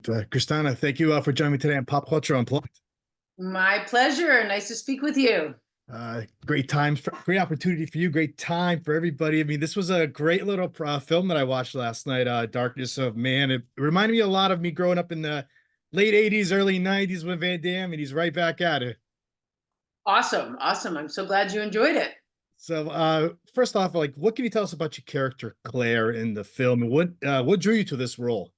Kristanna, thank you for joining me today on Pop Culture Unplugged. My pleasure. Nice to speak with you. Great opportunity for you. Great time for everybody. I mean, this was a great little film that I watched last night. Darkness of Man. It reminded me a lot of me growing up in the late '80s, early '90s with Van Damme, and he's right back at it. Awesome. Awesome. I'm so glad you enjoyed it. So, first off, like, what can you tell us about your character Claire in the film, and what drew you to this role?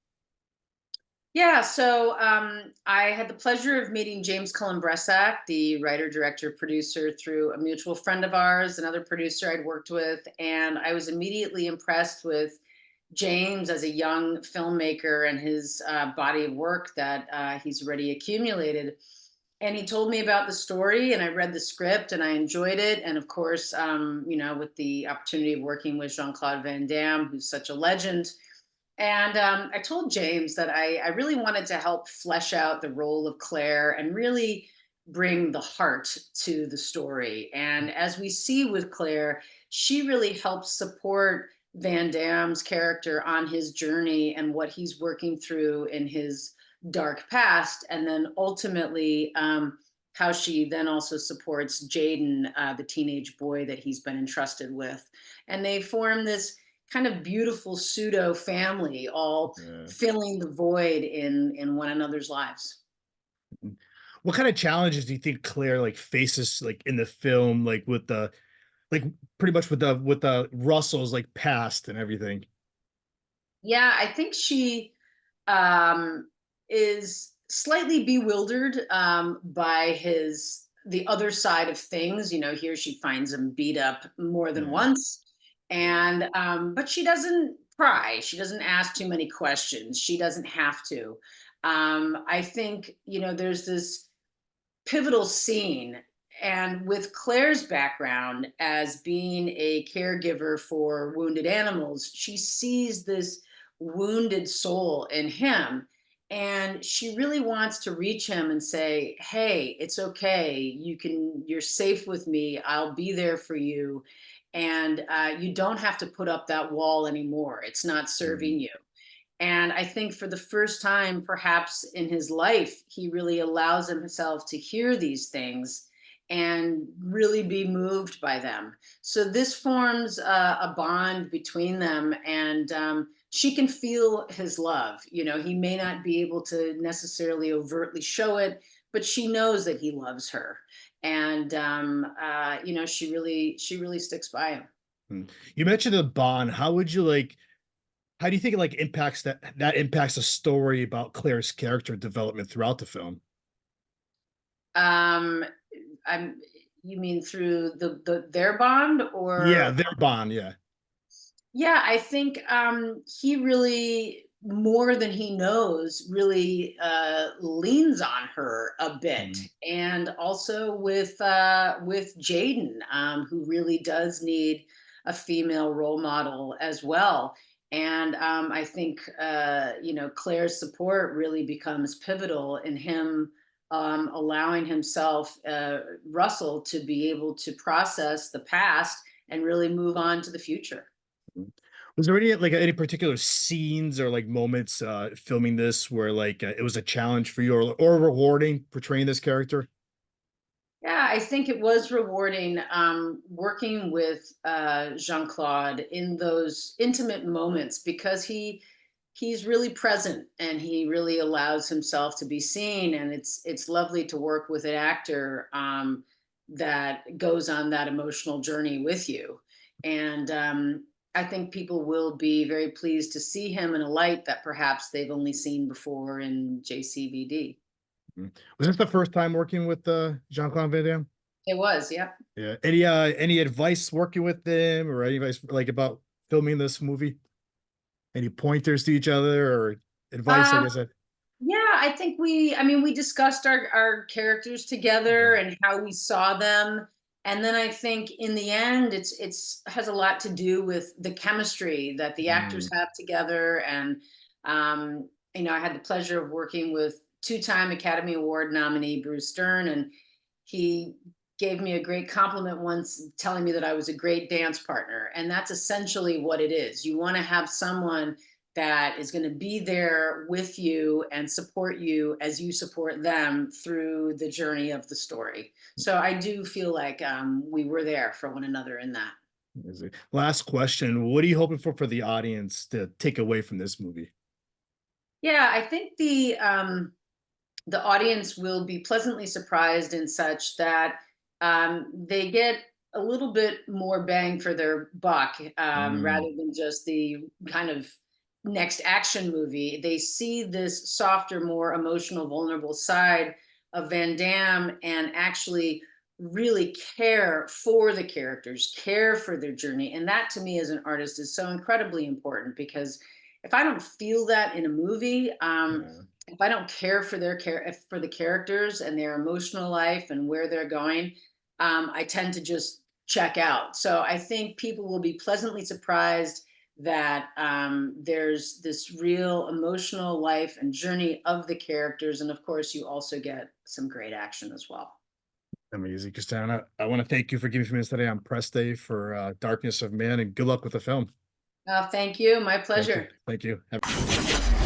Yeah, so I had the pleasure of meeting James Cullen Bressack, the writer, director, producer, through a mutual friend of ours, another producer I'd worked with. And I was immediately impressed with James as a young filmmaker and his body of work that he's already accumulated. And he told me about the story, and I read the script, and I enjoyed it. And of course, with the opportunity of working with Jean-Claude Van Damme, who's such a legend. And I told James that I really wanted to help flesh out the role of Claire and really bring the heart to the story. And as we see with Claire, she really helps support Van Damme's character on his journey and what he's working through in his dark past. And then ultimately, how she then also supports Jaden, the teenage boy that he's been entrusted with. And they form this kind of beautiful pseudo family, all Yeah. filling the void in one another's lives. What kind of challenges do you think Claire like faces like in the film, like with the like pretty much with the Russells like past and everything? Yeah, I think she um, is slightly bewildered by the other side of things. You know, here she finds him beat up more than Yeah. once, Yeah. and but she doesn't pry. She doesn't ask too many questions. She doesn't have to. I think there's this pivotal scene. And with Claire's background as being a caregiver for wounded animals, she sees this wounded soul in him. And she really wants to reach him and say, "Hey, it's okay. You're safe with me. I'll be there for you. And you don't have to put up that wall anymore. It's not Mhm. serving you." And I think for the first time, perhaps in his life, he really allows himself to hear these things and really be moved by them. So this forms a bond between them, and she can feel his love. You know, he may not be able to necessarily overtly show it, but she knows that he loves her, and she really sticks by him. Mm. You mentioned the bond. How do you think it like that impacts the story about Claire's character development throughout the film? Um, I'm You mean through their bond, Yeah, or their bond, yeah. yeah, I think he really, more than he knows, really leans on her a bit. Mhm. And also with Jaden, who really does need a female role model as well. And I think Claire's support really becomes pivotal in him allowing himself, Russell, to be able to process the past and really move on to the future. Was there any particular scenes or like moments filming this where it was a challenge for you or rewarding portraying this character? Yeah, I think it was rewarding working with Jean-Claude in those intimate moments, because he's really present and he really allows himself to be seen, and it's lovely to work with an actor that goes on that emotional journey with you. And I think people will be very pleased to see him in a light that perhaps they've only seen before in JCVD. Mhm. Was this the first time working with Jean-Claude Van Damme? It was, yeah. Yeah. Any advice working with them or any advice like about filming this movie? Any pointers to each other or advice, like Um, I said? Yeah, I mean, we discussed our characters together Yeah. and how we saw them. And then I think in the end, it's has a lot to do with the chemistry that the actors Mm. have together. And, I had the pleasure of working with two-time Academy Award nominee Bruce Stern, and he gave me a great compliment once, telling me that I was a great dance partner. And that's essentially what it is. You want to have someone that is going to be there with you and support you as you support them through the journey of the story. So I do feel like we were there for one another in that. Last question. What are you hoping for the audience to take away from this movie? Yeah, I think the audience will be pleasantly surprised in such that they get a little bit more bang for their buck, Mm, rather than just the kind of next action movie. They see this softer, more emotional, vulnerable side of Van Damme and actually really care for the characters, care for their journey. And that to me as an artist is so incredibly important because if I don't feel that in a movie, yeah. if I don't care for for the characters and their emotional life and where they're going, I tend to just check out. So I think people will be pleasantly surprised that there's this real emotional life and journey of the characters, and of course, you also get some great action as well. Amazing, Kristanna. I want to thank you for giving me this today on press day for Darkness of Man, and good luck with the film. Thank you. My Thank you. pleasure. Thank you. Have